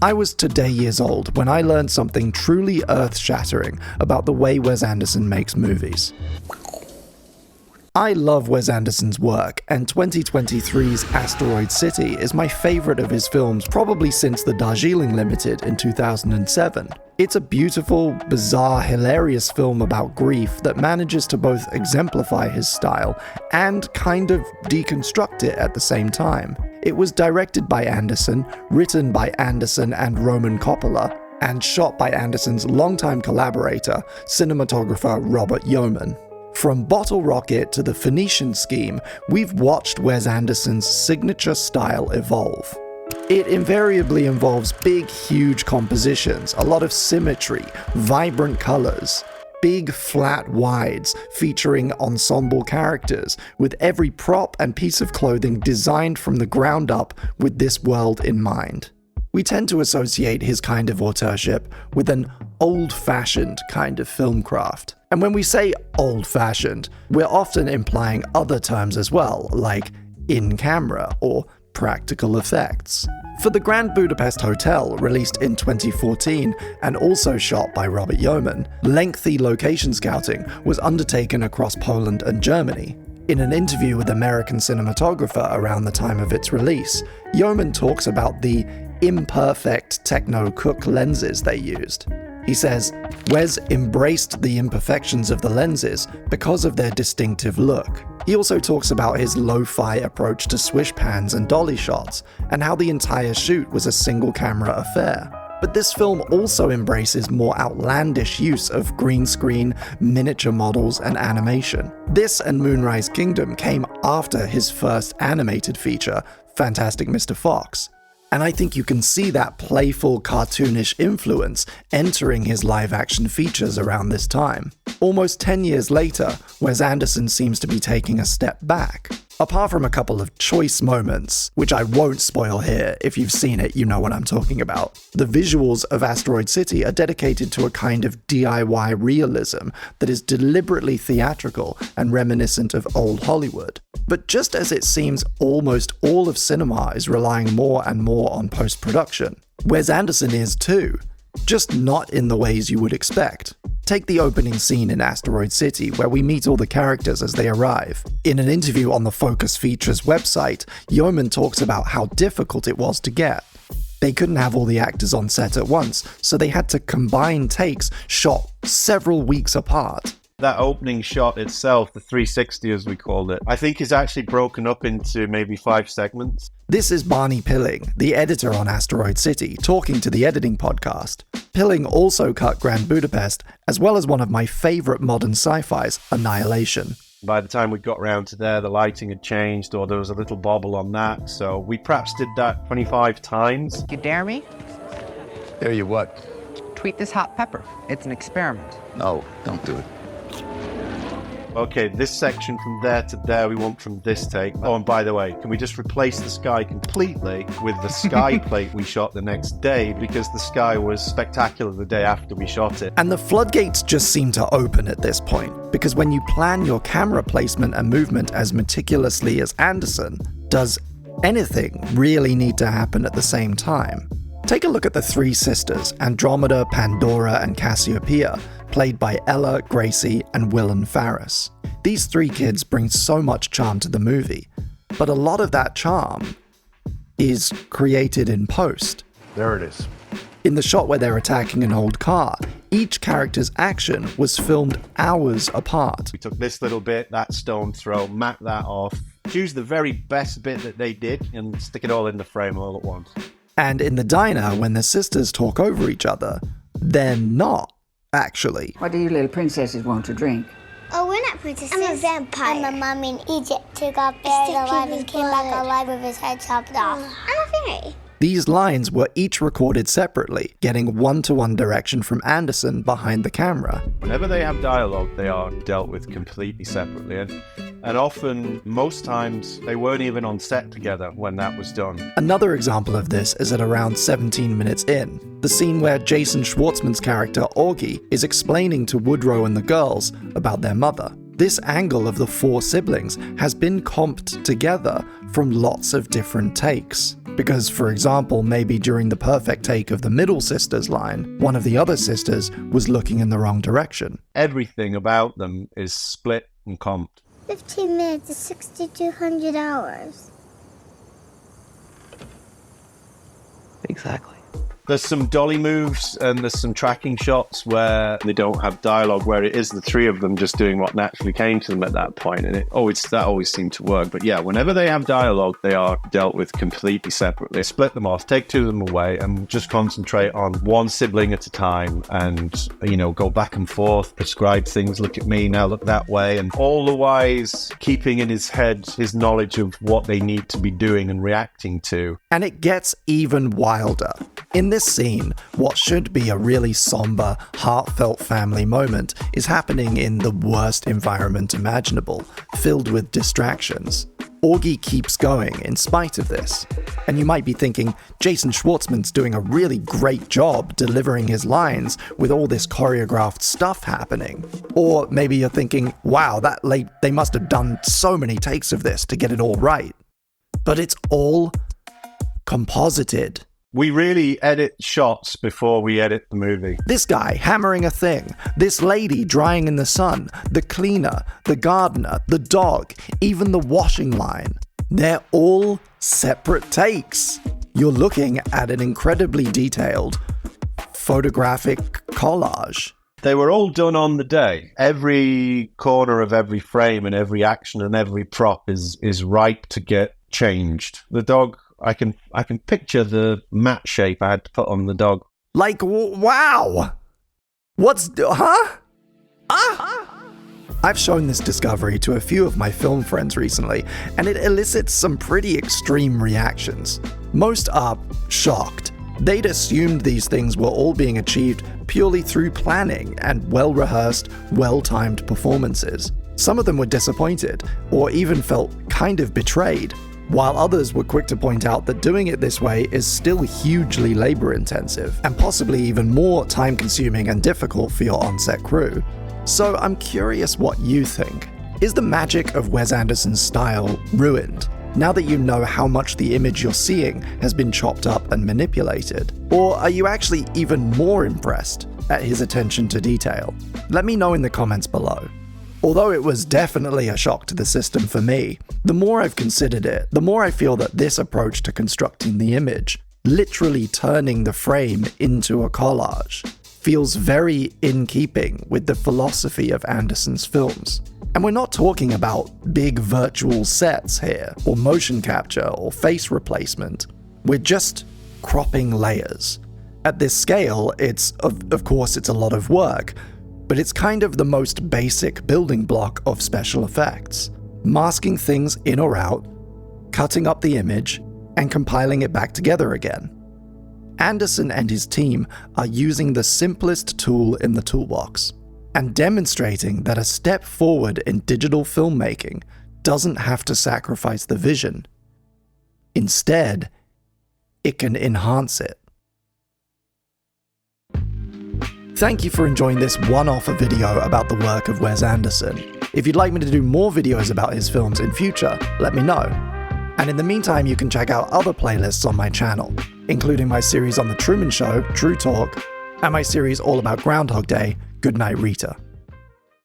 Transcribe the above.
I was today years old when I learned something truly earth-shattering about the way Wes Anderson makes movies. I love Wes Anderson's work, and 2023's Asteroid City is my favourite of his films probably since The Darjeeling Limited in 2007. It's a beautiful, bizarre, hilarious film about grief that manages to both exemplify his style and kind of deconstruct it at the same time. It was directed by Anderson, written by Anderson and Roman Coppola, and shot by Anderson's longtime collaborator, cinematographer Robert Yeoman. From Bottle Rocket to the Phoenician Scheme, we've watched Wes Anderson's signature style evolve. It invariably involves big, huge compositions, a lot of symmetry, vibrant colors, big, flat wides featuring ensemble characters, with every prop and piece of clothing designed from the ground up with this world in mind. We tend to associate his kind of auteurship with an old-fashioned kind of film craft. And when we say old-fashioned, we're often implying other terms as well, like in-camera or practical effects. For the Grand Budapest Hotel, released in 2014 and also shot by Robert Yeoman, lengthy location scouting was undertaken across Poland and Germany. In an interview with American Cinematographer around the time of its release, Yeoman talks about the imperfect Techno-Cook lenses they used. He says, Wes embraced the imperfections of the lenses because of their distinctive look. He also talks about his lo-fi approach to swish pans and dolly shots, and how the entire shoot was a single camera affair. But this film also embraces more outlandish use of green screen, miniature models, and animation. This and Moonrise Kingdom came after his first animated feature, Fantastic Mr. Fox. And I think you can see that playful, cartoonish influence entering his live-action features around this time. Almost 10 years later, Wes Anderson seems to be taking a step back. Apart from a couple of choice moments, which I won't spoil here, if you've seen it, you know what I'm talking about. The visuals of Asteroid City are dedicated to a kind of DIY realism that is deliberately theatrical and reminiscent of old Hollywood. But just as it seems almost all of cinema is relying more and more on post-production, Wes Anderson is too, just not in the ways you would expect. Take the opening scene in Asteroid City, where we meet all the characters as they arrive. In an interview on the Focus Features website, Yeoman talks about how difficult it was to get. They couldn't have all the actors on set at once, so they had to combine takes shot several weeks apart. That opening shot itself, the 360 as we called it, I think is actually broken up into maybe 5 segments. This is Barney Pilling, the editor on Asteroid City, talking to the editing podcast. Pilling also cut Grand Budapest, as well as one of my favourite modern sci-fis, Annihilation. By the time we got around to there, the lighting had changed, or there was a little bobble on that, so we perhaps did that 25 times. You dare me? Dare you what? Tweet this hot pepper. It's an experiment. No, don't do it. Okay, this section from there to there we want from this take. Oh, and by the way, can we just replace the sky completely with the sky plate we shot the next day, because the sky was spectacular the day after we shot it. And the floodgates just seem to open at this point, because when you plan your camera placement and movement as meticulously as Anderson, does anything really need to happen at the same time? Take a look at the three sisters, Andromeda, Pandora, and Cassiopeia, played by Ella, Gracie, and Willem Farris. These three kids bring so much charm to the movie, but a lot of that charm is created in post. There it is. In the shot where they're attacking an old car, each character's action was filmed hours apart. We took this little bit, that stone throw, mapped that off, choose the very best bit that they did, and stick it all in the frame all at once. And in the diner, when the sisters talk over each other, they're not, actually. What do you little princesses want to drink? Oh, we're not princesses. I'm a vampire. I'm a mummy in Egypt who got buried alive and came back alive with his head chopped off. I'm a fairy. These lines were each recorded separately, getting one-to-one direction from Anderson behind the camera. Whenever they have dialogue, they are dealt with completely separately. And often, most times, they weren't even on set together when that was done. Another example of this is at around 17 minutes in, the scene where Jason Schwartzman's character, Augie, is explaining to Woodrow and the girls about their mother. This angle of the 4 siblings has been comped together from lots of different takes. Because, for example, maybe during the perfect take of the middle sister's line, one of the other sisters was looking in the wrong direction. Everything about them is split and comped. 15 minutes is 6,200 hours. Exactly. There's some dolly moves and there's some tracking shots where they don't have dialogue, where it is the 3 of them just doing what naturally came to them at that point, and that always seemed to work. But yeah, whenever they have dialogue, they are dealt with completely separately. Split them off, take 2 of them away, and just concentrate on one sibling at a time, and go back and forth, prescribe things, look at me, now look that way, and all the wise keeping in his head his knowledge of what they need to be doing and reacting to. And it gets even wilder. In this scene, what should be a really somber, heartfelt family moment is happening in the worst environment imaginable, filled with distractions. Augie keeps going in spite of this. And you might be thinking, Jason Schwartzman's doing a really great job delivering his lines with all this choreographed stuff happening. Or maybe you're thinking, wow, they must have done so many takes of this to get it all right. But it's all composited. We really edit shots before we edit the movie. This guy hammering a thing, this lady drying in the sun, the cleaner, the gardener, the dog, even the washing line. They're all separate takes. You're looking at an incredibly detailed photographic collage. They were all done on the day. Every corner of every frame and every action and every prop is ripe to get changed. The dog, I can picture the mat shape I had to put on the dog. Like, wow! I've shown this discovery to a few of my film friends recently, and it elicits some pretty extreme reactions. Most are shocked. They'd assumed these things were all being achieved purely through planning and well-rehearsed, well-timed performances. Some of them were disappointed, or even felt kind of betrayed, while others were quick to point out that doing it this way is still hugely labor-intensive, and possibly even more time-consuming and difficult for your on-set crew. So I'm curious what you think. Is the magic of Wes Anderson's style ruined, now that you know how much the image you're seeing has been chopped up and manipulated? Or are you actually even more impressed at his attention to detail? Let me know in the comments below. Although it was definitely a shock to the system for me, the more I've considered it, the more I feel that this approach to constructing the image, literally turning the frame into a collage, feels very in keeping with the philosophy of Anderson's films. And we're not talking about big virtual sets here, or motion capture, or face replacement. We're just cropping layers. At this scale, of course it's a lot of work, but it's kind of the most basic building block of special effects. Masking things in or out, cutting up the image, and compiling it back together again. Anderson and his team are using the simplest tool in the toolbox, and demonstrating that a step forward in digital filmmaking doesn't have to sacrifice the vision. Instead, it can enhance it. Thank you for enjoying this one-off video about the work of Wes Anderson. If you'd like me to do more videos about his films in future, let me know. And in the meantime, you can check out other playlists on my channel, including my series on The Truman Show, True Talk, and my series all about Groundhog Day, Goodnight Rita.